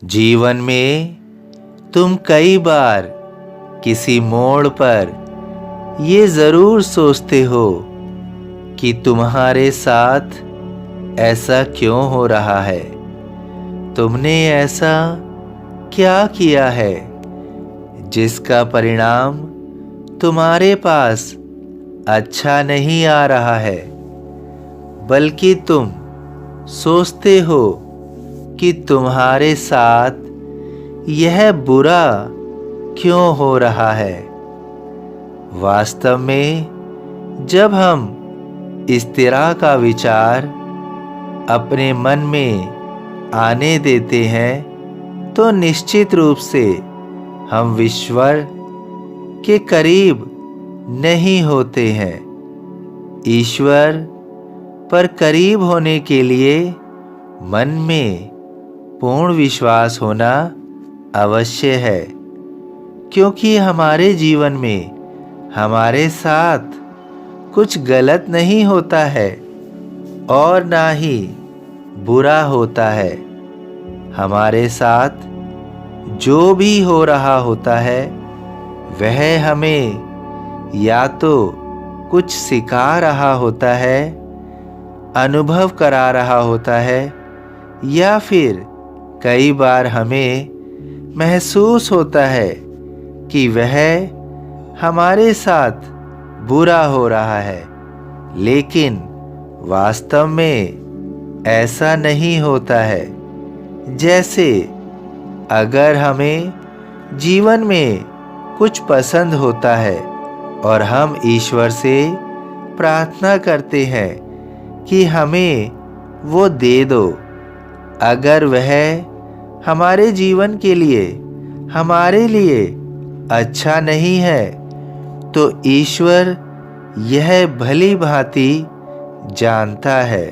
जीवन में तुम कई बार किसी मोड़ पर ये ज़रूर सोचते हो कि तुम्हारे साथ ऐसा क्यों हो रहा है। तुमने ऐसा क्या किया है जिसका परिणाम तुम्हारे पास अच्छा नहीं आ रहा है, बल्कि तुम सोचते हो कि तुम्हारे साथ यह बुरा क्यों हो रहा है। वास्तव में जब हम इस तरह का विचार अपने मन में आने देते हैं तो निश्चित रूप से हम ईश्वर के करीब नहीं होते हैं। ईश्वर पर करीब होने के लिए मन में पूर्ण विश्वास होना अवश्य है, क्योंकि हमारे जीवन में हमारे साथ कुछ गलत नहीं होता है और ना ही बुरा होता है। हमारे साथ जो भी हो रहा होता है वह हमें या तो कुछ सिखा रहा होता है, अनुभव करा रहा होता है, या फिर कई बार हमें महसूस होता है कि वह हमारे साथ बुरा हो रहा है, लेकिन वास्तव में ऐसा नहीं होता है। जैसे अगर हमें जीवन में कुछ पसंद होता है और हम ईश्वर से प्रार्थना करते हैं कि हमें वो दे दो, अगर वह हमारे जीवन के लिए हमारे लिए अच्छा नहीं है तो ईश्वर यह भली भांति जानता है,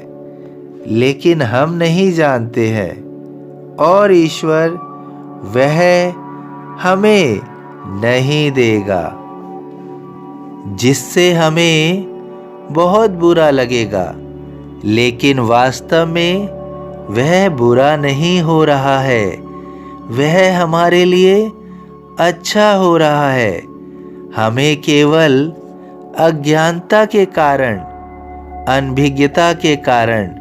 लेकिन हम नहीं जानते हैं और ईश्वर वह हमें नहीं देगा, जिससे हमें बहुत बुरा लगेगा, लेकिन वास्तव में वह बुरा नहीं हो रहा है, वह हमारे लिए अच्छा हो रहा है। हमें केवल अज्ञानता के कारण, अनभिज्ञता के कारण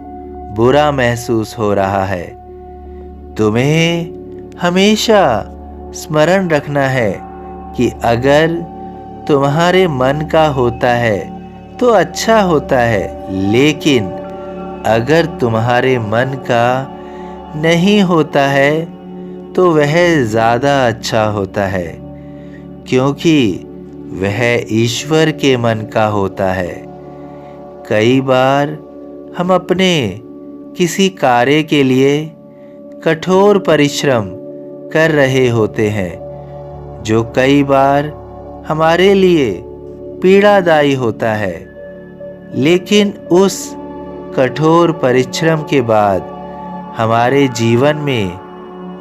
बुरा महसूस हो रहा है। तुम्हें हमेशा स्मरण रखना है कि अगर तुम्हारे मन का होता है तो अच्छा होता है, लेकिन अगर तुम्हारे मन का नहीं होता है तो वह ज़्यादा अच्छा होता है, क्योंकि वह ईश्वर के मन का होता है। कई बार हम अपने किसी कार्य के लिए कठोर परिश्रम कर रहे होते हैं, जो कई बार हमारे लिए पीड़ादायी होता है, लेकिन उस कठोर परिश्रम के बाद हमारे जीवन में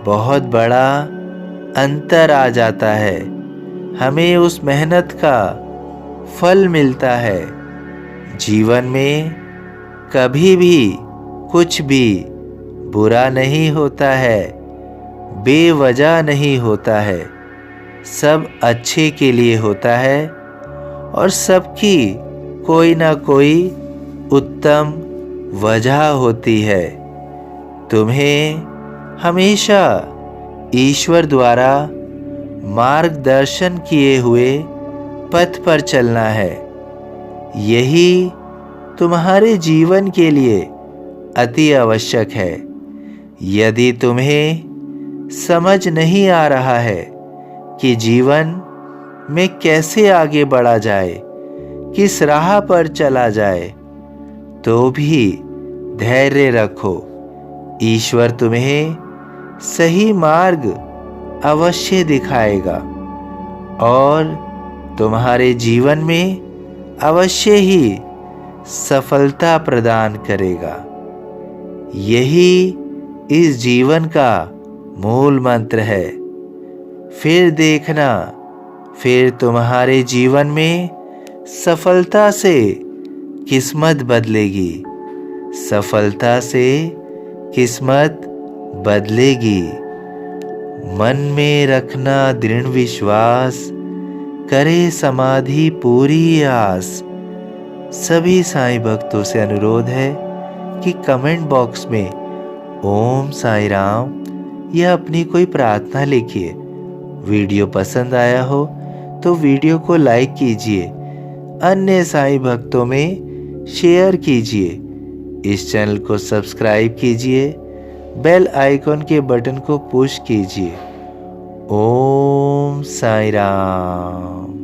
बहुत बड़ा अंतर आ जाता है। हमें उस मेहनत का फल मिलता है। जीवन में कभी भी कुछ भी बुरा नहीं होता है, बेवजह नहीं होता है, सब अच्छे के लिए होता है और सबकी कोई ना कोई उत्तम वजह होती है। तुम्हें हमेशा ईश्वर द्वारा मार्गदर्शन किए हुए पथ पर चलना है। यही तुम्हारे जीवन के लिए अति आवश्यक है। यदि तुम्हें समझ नहीं आ रहा है कि जीवन में कैसे आगे बढ़ा जाए, किस राह पर चला जाए, तो भी धैर्य रखो। ईश्वर तुम्हें सही मार्ग अवश्य दिखाएगा और तुम्हारे जीवन में अवश्य ही सफलता प्रदान करेगा। यही इस जीवन का मूल मंत्र है। फिर देखना, फिर तुम्हारे जीवन में सफलता से किस्मत बदलेगी, सफलता से किस्मत बदलेगी। मन में रखना दृढ़ विश्वास, करे समाधि पूरी आस। सभी साईं भक्तों से अनुरोध है कि कमेंट बॉक्स में ओम साईं राम या अपनी कोई प्रार्थना लिखिए। वीडियो पसंद आया हो तो वीडियो को लाइक कीजिए, अन्य साईं भक्तों में शेयर कीजिए। इस चैनल को सब्सक्राइब कीजिए, बेल आइकॉन के बटन को पुश कीजिए। ओम साईं राम।